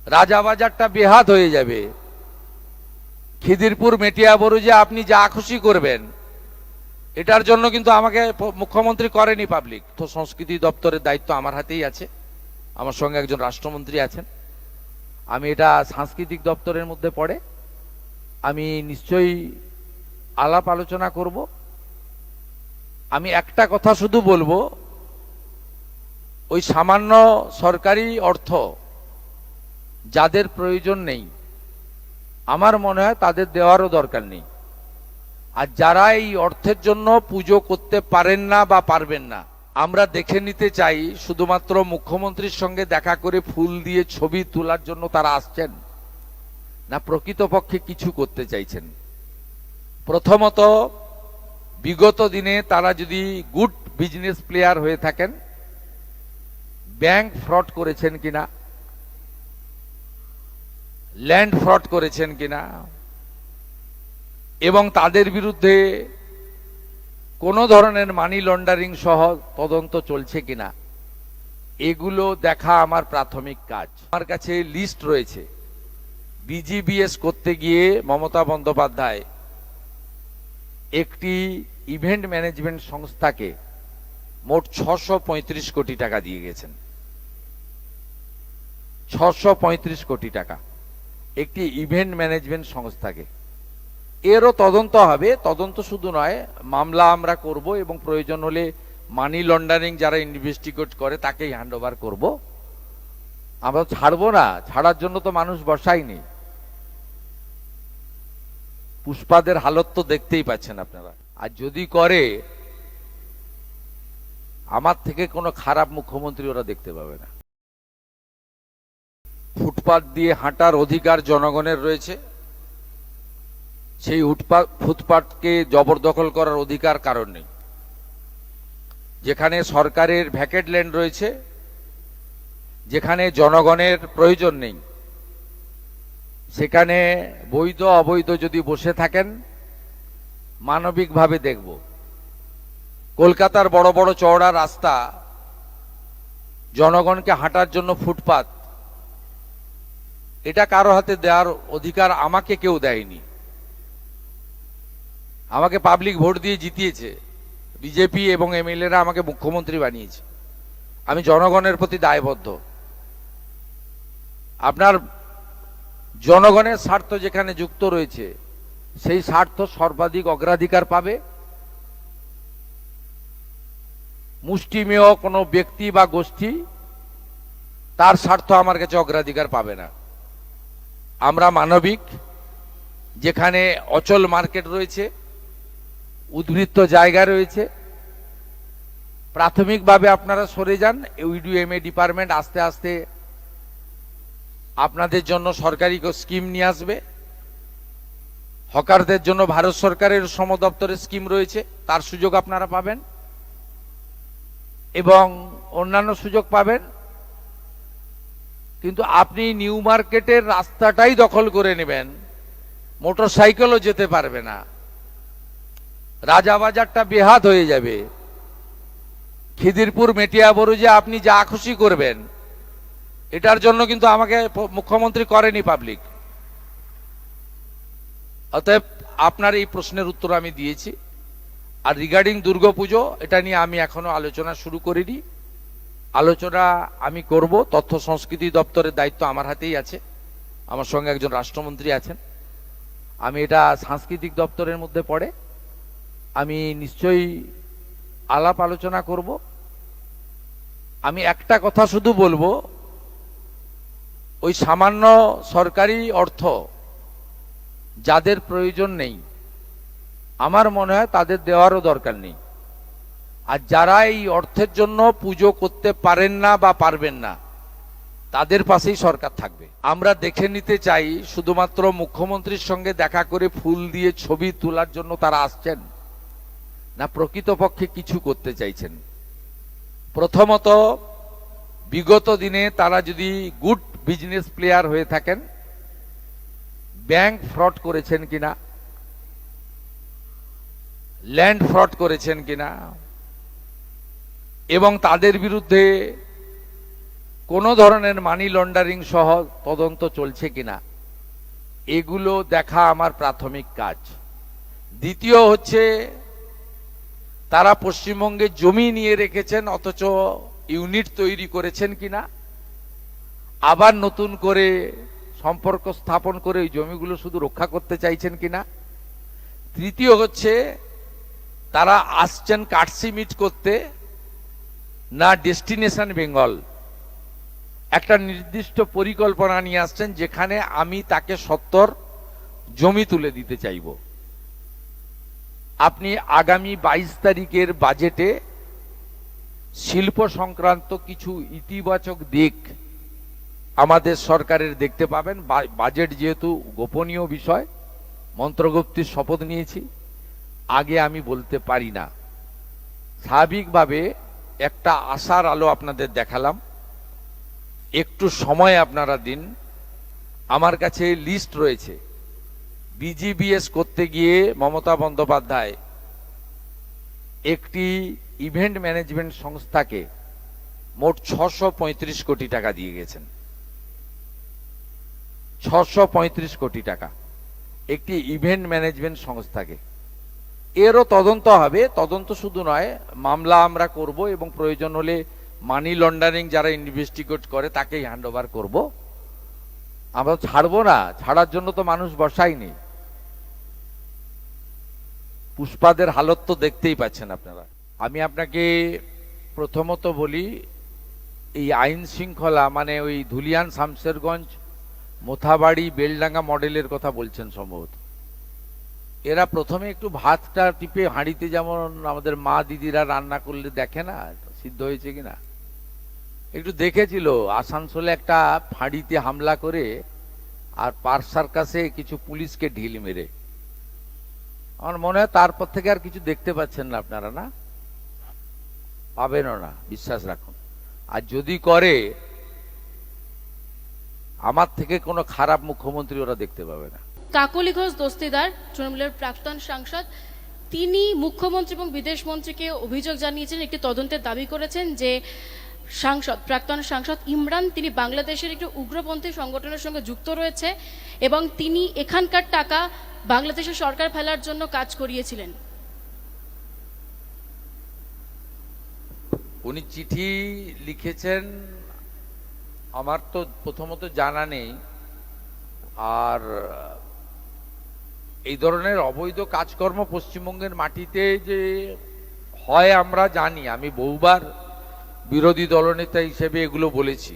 রাজাবাজারটা বেহাত হয়ে যাবে। খিদিরপুর মেটিয়াবুরুজে আপনি যা খুশি করবেন, এটার জন্য কিন্তু আমাকে মুখ্যমন্ত্রী করেনি পাবলিক। তো সংস্কৃতি দপ্তরের দায়িত্ব আমার হাতেই আছে, আমার সঙ্গে একজন রাষ্ট্রমন্ত্রী আছেন। আমি এটা সাংস্কৃতিক দপ্তরের মধ্যে পড়ে, আমি নিশ্চয়ই আলাপ আলোচনা করব। আমি একটা কথা শুধু বলবো, ওই সামান্য সরকারি অর্থ যাদের প্রয়োজন নেই, আমার মনে হয় তাদের দেওয়ারও দরকার নেই। আর যারা এই অর্থের জন্য পুজো করতে পারেন না বা পারবেন না, আমরা দেখে নিতে চাই শুধুমাত্র মুখ্যমন্ত্রীর সঙ্গে দেখা করে ফুল দিয়ে ছবি তোলার জন্য তারা আসছেন, না প্রকৃতপক্ষে কিছু করতে চাইছেন। প্রথমত, বিগত দিনে তারা যদি গুড বিজনেস প্লেয়ার হয়ে থাকেন, ব্যাংক ফ্রড করেছেন কিনা, ল্যান্ড ফ্রড করেছেন কিনা, এবং তাদের বিরুদ্ধে কোনো ধরনের মানি লন্ডারিং সহ তদন্ত চলছে কিনা, এগুলো দেখা আমার প্রাথমিক কাজ। আমার কাছে লিস্ট রয়েছে। বিজিবিএস করতে গিয়ে মমতা বন্দ্যোপাধ্যায় একটি ইভেন্ট ম্যানেজমেন্ট সংস্থাকে মোট 635 কোটি টাকা দিয়ে গেছেন। 635 কোটি টাকা একটি ইভেন্ট ম্যানেজমেন্ট সংস্থাকে। এরও তদন্ত হবে। তদন্ত শুধু নয়, মামলা আমরা করব এবং প্রয়োজন হলে মানি লন্ডারিং যারা ইনভেস্টিগেট করে তাকেই হ্যান্ড ওভার করবো। আমরা ছাড়বো না, ছাড়ার জন্য তো মানুষ বসাইনি। পুষ্পাদের হালত তো দেখতেই পাচ্ছেন আপনারা। আর যদি করে, আমার থেকে কোনো খারাপ মুখ্যমন্ত্রী ওরা দেখতে পাবে না। ফুটপাত দিয়ে হাঁটার অধিকার জনগণের রয়েছে, সেই ফুটপাতকে জবরদখল করার অধিকার কারণ নেই। যেখানে সরকারের ভ্যাকেট ল্যান্ড রয়েছে, যেখানে জনগণের প্রয়োজন নেই, সেখানে বৈধ অবৈধ যদি বসে থাকেন, মানবিকভাবে দেখব। কলকাতার বড় বড় চওড়া রাস্তা, জনগণকে হাঁটার জন্য ফুটপাত, এটা কারো হাতে দেওয়ার অধিকার আমাকে কেউ দেয়নি। আমাকে পাবলিক ভোট দিয়ে জিতিয়েছে, বিজেপি এবং এমএলএরা আমাকে মুখ্যমন্ত্রী বানিয়েছে। আমি জনগণের প্রতি দায়বদ্ধ। আপনার জনগণের স্বার্থ যেখানে যুক্ত রয়েছে, সেই স্বার্থ সর্বাধিক অগ্রাধিকার পাবে। মুষ্টিমেয় কোনো ব্যক্তি বা গোষ্ঠী তার স্বার্থ আমার কাছে অগ্রাধিকার পাবে না। আমরা মানবিক। যেখানে অচল মার্কেট রয়েছে, উদ্বৃত্ত জায়গা রয়েছে, প্রাথমিকভাবে আপনারা সরে যান। ইউডিএমএ ডিপার্টমেন্ট আস্তে আস্তে আপনাদের জন্য সরকারি স্কিম নিয়ে আসবে। হকারদের জন্য ভারত সরকারের শ্রম দপ্তরের স্কিম রয়েছে, তার সুযোগ আপনারা পাবেন এবং অন্যান্য সুযোগ পাবেন। কিন্তু আপনি নিউ মার্কেটের রাস্তাটাই দখল করে নেবেন, মোটরসাইকেলও যেতে পারবে না, রাজাবাজারটা বেহাত হয়ে যাবে। খিদিরপুর মেটিয়াবুরুজে আপনি যা খুশি করবেন, এটার জন্য কিন্তু আমাকে মুখ্যমন্ত্রী করেনি পাবলিক। অতএব আপনার এই প্রশ্নের উত্তর আমি দিয়েছি। আর রিগার্ডিং দুর্গাপুজো, এটা নিয়ে আমি এখনো আলোচনা শুরু করিনি। আলোচনা আমি করব। তথ্য সংস্কৃতি দপ্তরের দায়িত্ব আমার হাতেই আছে, আমার সঙ্গে একজন রাষ্ট্রমন্ত্রী আছেন। আমি এটা সাংস্কৃতিক দপ্তরের মধ্যে পড়ে, আমি নিশ্চয়ই আলাপ আলোচনা করব। আমি একটা কথা শুধু বলবো, ওই সামান্য সরকারি অর্থ যাদের প্রয়োজন নেই, আমার মনে হয় তাদের দেওয়ারও দরকার নেই। আর যারা এই অর্থের জন্য পুজো করতে পারেন না বা পারবেন না, তাদের পাশেই সরকার থাকবে। আমরা দেখে নিতে চাই শুধুমাত্র মুখ্যমন্ত্রীর সঙ্গে দেখা করে ফুল দিয়ে ছবি তোলার জন্য তারা আসছেন, না প্রকৃতপক্ষে কিছু করতে চাইছেন। প্রথমত, বিগত দিনে তারা যদি গুড বিজনেস প্লেয়ার হয়ে থাকেন, ব্যাংক ফ্রড করেছেন কিনা, ল্যান্ড ফ্রড করেছেন কিনা, এবং তাদের বিরুদ্ধে কোনো ধরনের মানি লন্ডারিং সহ তদন্ত চলছে কিনা এগুলো দেখা আমার প্রাথমিক কাজ। দ্বিতীয় হচ্ছে তারা পশ্চিমবঙ্গে জমি নিয়ে রেখেছেন অথচ ইউনিট তৈরি করেছেন কিনা, আবার নতুন করে সম্পর্ক স্থাপন করে ওই জমিগুলো শুধু রক্ষা করতে চাইছেন কিনা। তৃতীয় হচ্ছে তারা আসছেন কাটসিমিট করতে না ডেস্টিনেশন বেঙ্গল একটা নির্দিষ্ট পরিকল্পনা নিয়ে আসছেন যেখানে আমি তাকে 70 জমি তুলে দিতে চাইব। আপনি আগামী 22 তারিখের বাজেটে শিল্প সংক্রান্ত কিছু ইতিবাচক দিক আমাদের সরকারের দেখতে পাবেন। বাজেট যেহেতু গোপনীয় বিষয়, মন্ত্রগুপ্তির শপথ নিয়েছি, আগে আমি বলতে পারি না। স্বাভাবিকভাবে একটা আশার আলো আপনাদের দেখালাম, একটু সময় আপনারা দিন। আমার কাছে লিস্ট রয়েছে, বিজিবিএস করতে গিয়ে মমতা বন্দ্যোপাধ্যায় একটি ইভেন্ট ম্যানেজমেন্ট সংস্থাকে মোট 635 কোটি টাকা দিয়ে গেছেন। 635 কোটি টাকা একটি ইভেন্ট ম্যানেজমেন্ট সংস্থাকে। এরও তদন্ত হবে, তদন্ত শুধু নয়, মামলা আমরা করব এবং প্রয়োজন হলে মানি লন্ডারিং যারা ইনভেস্টিগেট করে তাকেই হ্যান্ড ওভার করব। আমরা ছাড়বো না, ছাড়ার জন্য তো মানুষ বসায়নি। পুষ্পাদের হালত তো দেখতেই পাচ্ছেন আপনারা। আমি আপনাকে প্রথমত বলি, এই আইন শৃঙ্খলা মানে ওই ধুলিয়ান, শামশেরগঞ্জ, মোথাবাড়ি, বেলডাঙ্গা মডেলের কথা বলছেন সম্ভবত। এরা প্রথমে একটু ভাতটা টিপে হাঁড়িতে যেমন আমাদের মা দিদিরা রান্না করলে দেখে না সিদ্ধ হয়েছে কিনা, একটু দেখেছিল। আসানসোলে একটা ফাঁড়িতে হামলা করে আর পার্ক সার্কাসে কিছু পুলিশকে ঢিল মেরে, আমার মনে হয় তারপর থেকে আর কিছু দেখতে পাচ্ছেন না আপনারা, না পাবেনও না, বিশ্বাস রাখুন। আর যদি করে আমার থেকে কোনো খারাপ মুখ্যমন্ত্রী ওরা দেখতে পাবে না। কাকলি ঘোষ দস্তিদার, তৃণমূলের প্রাক্তন সাংসদ, তিনি মুখ্যমন্ত্রী এবং বিদেশ মন্ত্রীকে অভিযোগ জানিয়েছেন, একটি তদন্তের দাবি করেছেন যে প্রাক্তন সাংসদ ইমরান তিনি বাংলাদেশের একটি উগ্রপন্থী সংগঠনের সঙ্গে যুক্ত রয়েছে এবং তিনি এখানকার টাকা বাংলাদেশের সরকার ফেলার জন্য কাজ করিয়েছিলেন। উনি চিঠি লিখেছেন, আমার তো প্রথমত জানা নেই। আর এই ধরনের অবৈধ কাজকর্ম পশ্চিমবঙ্গের মাটিতে যে হয় আমরা জানি, আমি বহুবার বিরোধী দলনেতা হিসেবে এগুলো বলেছি,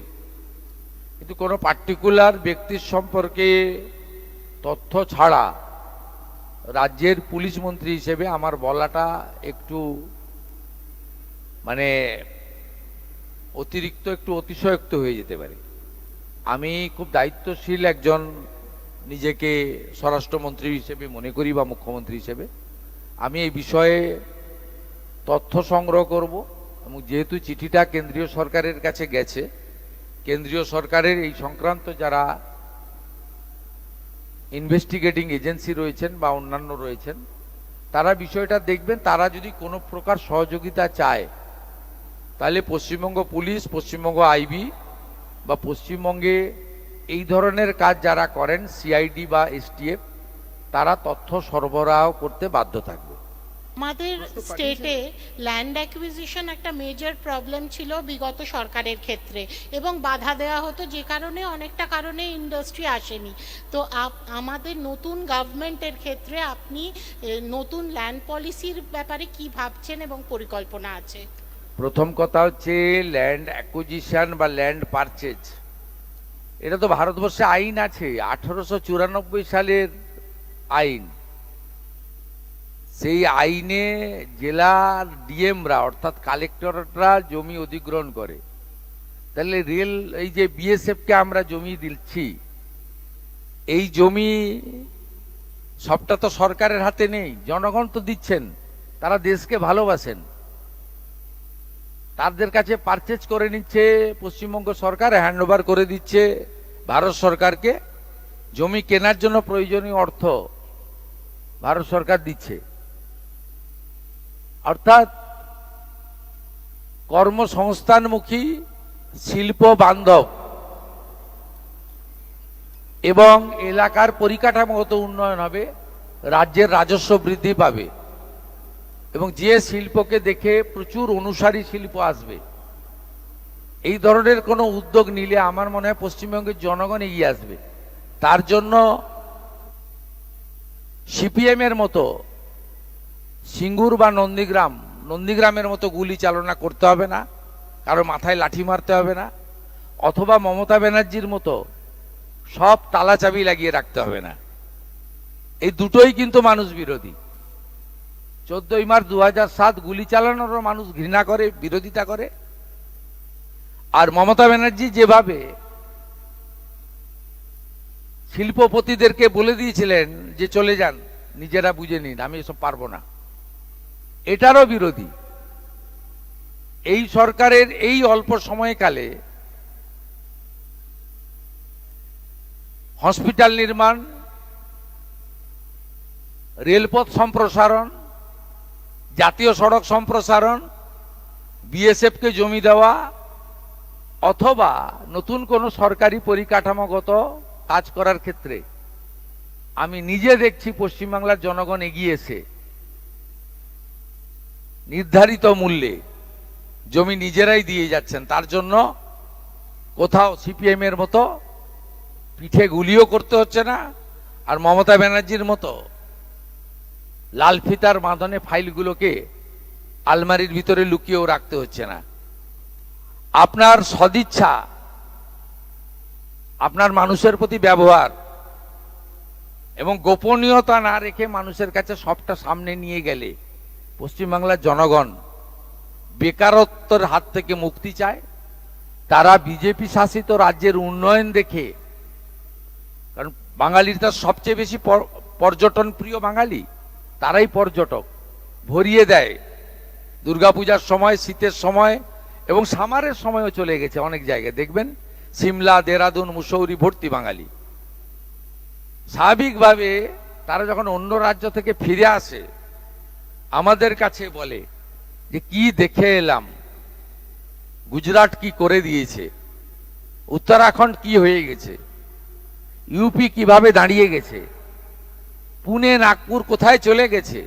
কিন্তু কোনো পার্টিকুলার ব্যক্তির সম্পর্কে তথ্য ছাড়া রাজ্যের পুলিশ মন্ত্রী হিসেবে আমার বলাটা একটু মানে অতিরিক্ত, একটু অতিশয়োক্ত হয়ে যেতে পারে। আমি খুব দায়িত্বশীল একজন নিজেকে স্বরাষ্ট্রমন্ত্রী হিসেবে মনে করি বা মুখ্যমন্ত্রী হিসেবে। আমি এই বিষয়ে তথ্য সংগ্রহ করব এবং যেহেতু চিঠিটা কেন্দ্রীয় সরকারের কাছে গেছে, কেন্দ্রীয় সরকারের এই সংক্রান্ত যারা ইনভেস্টিগেটিং এজেন্সি রয়েছেন বা অন্যান্য রয়েছেন তারা বিষয়টা দেখবেন। তারা যদি কোনো প্রকার সহযোগিতা চায় তাহলে পশ্চিমবঙ্গ পুলিশ, পশ্চিমবঙ্গ আইবি বা পশ্চিমবঙ্গে এই ধরনের কাজ যারা করেন সিআইডি বা এসটিএফ, তারা তথ্য সরবরাহ করতে বাধ্য থাকবে। আমাদের স্টেটে ল্যান্ড অ্যাকুইজিশন একটা মেজর প্রবলেম ছিল বিগত সরকারের ক্ষেত্রে এবং বাধা দেওয়া হতো, যে কারণে অনেকটা কারণে ইন্ডাস্ট্রি আসেনি। তো আমাদের নতুন গভর্নমেন্টের ক্ষেত্রে আপনি নতুন ল্যান্ড পলিসির ব্যাপারে কি ভাবছেন এবং পরিকল্পনা আছে? প্রথম কথা হচ্ছে ল্যান্ড অ্যাকুইজিশন বা ল্যান্ড পারচেজ, এটা তো ভারতবর্ষে আইন আছে, 1894 সালের আইন। সেই আইনে জেলার ডিএমরা অর্থাৎ কালেক্টররা জমি অধিগ্রহণ করে। তাহলে এই যে বিএসএফকে আমরা জমি দিচ্ছি, এই জমি সবটা তো সরকারের হাতে নেই, জনগণ তো দিচ্ছেন, তারা দেশকে ভালোবাসেন, তাদের কাছে পারচেজ করে নিচ্ছে পশ্চিমবঙ্গ সরকার, হ্যান্ড ওভার করে দিচ্ছে ভারত সরকারকে। জমি কেনার জন্য প্রয়োজনীয় অর্থ ভারত সরকার দিচ্ছে। অর্থাৎ কর্মসংস্থানমুখী শিল্প বান্ধব এবং এলাকার পরিকাঠামোগত উন্নয়ন হবে, রাজ্যের রাজস্ব বৃদ্ধি পাবে এবং যে শিল্পকে দেখে প্রচুর অনুসারী শিল্প আসবে, এই ধরনের কোনো উদ্যোগ নিলে আমার মনে হয় পশ্চিমবঙ্গের জনগণ এগিয়ে আসবে। তার জন্য সিপিএম এর মতো সিঙ্গুর বা নন্দীগ্রামের মতো গুলি চালনা করতে হবে না, কারো মাথায় লাঠি মারতে হবে না, অথবা মমতা ব্যানার্জির মতো সব তালা চাবি লাগিয়ে রাখতে হবে না। এই দুটোই কিন্তু মানুষ বিরোধী। 14ই মার্চ 2007 গুলি চালানোরও মানুষ ঘৃণা করে, বিরোধিতা করে। আর মমতা ব্যানার্জি যেভাবে শিল্পপতিদেরকে বলে দিয়েছিলেন যে চলে যান, নিজেরা বুঝে নিন, আমি এসব পারবো না, এটারও বিরোধী। এই সরকারের এই অল্প সময়কালে হসপিটাল নির্মাণ, রেলপথ সম্প্রসারণ, জাতীয় সড়ক সম্প্রসারণ, বিএসএফ কে জমি দেওয়া অথবা নতুন কোনো সরকারি পরিকাঠামোগত কাজ করার ক্ষেত্রে আমি নিজে দেখছি পশ্চিমবাংলার জনগণ এগিয়েছে। নির্ধারিত মূল্যে জমি নিজেরাই দিয়ে যাচ্ছেন। তার জন্য কোথাও সিপিএম এর মতো পিঠে গুলিও করতে হচ্ছে না, আর মমতা ব্যানার্জির মতো লাল ফিতার বাঁধনে ফাইলগুলোকে আলমারির ভিতরে লুকিয়েও রাখতে হচ্ছে না। আপনার সদিচ্ছা, আপনার মানুষের প্রতি ব্যবহার এবং গোপনীয়তা না রেখে মানুষের কাছে সবটা সামনে নিয়ে গেলে পশ্চিমবাংলার জনগণ বেকারত্বের হাত থেকে মুক্তি চায়। তারা বিজেপি শাসিত রাজ্যের উন্নয়ন দেখে, কারণ বাঙালির তার সবচেয়ে বেশি পর্যটন প্রিয় বাঙালি, তারাই পর্যটক, ভরিয়ে দেয়। দুর্গাপূজার সময়, শীতের সময় এবং সামারের সময়ও চলে গেছে অনেক জায়গায়, দেখবেন সিমলা, দেরাদুন, মুসৌরি ভর্তি বাঙালি। স্বাভাবিকভাবে তারা যখন অন্য রাজ্য থেকে ফিরে আসে আমাদের কাছে বলে যে কি দেখে এলাম, গুজরাট কি করে দিয়েছে, উত্তরাখণ্ড কি হয়ে গেছে, ইউপি কিভাবে দাঁড়িয়ে গেছে, পুনে নাগপুর কোথায় চলে গেছে,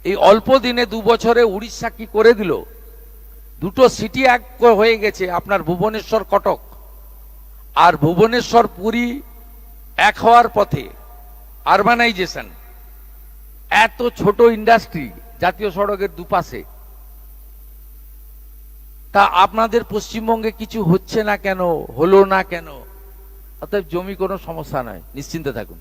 এই অল্প দিনে 2 বছরে উড়িষ্যা কি করে দিল, দুটো সিটি এক হয়ে গেছে আপনার ভুবনেশ্বর কটক, আর ভুবনেশ্বর পুরী এক হওয়ার পথে, আরবানাইজেশন, এত ছোট ইন্ডাস্ট্রি জাতীয় সড়কের দুপাশে। তা আপনাদের পশ্চিমবঙ্গে কিছু হচ্ছে না কেন, হলো না কেন? অতএব জমি কোনো সমস্যা নয়, নিশ্চিন্তে থাকুন।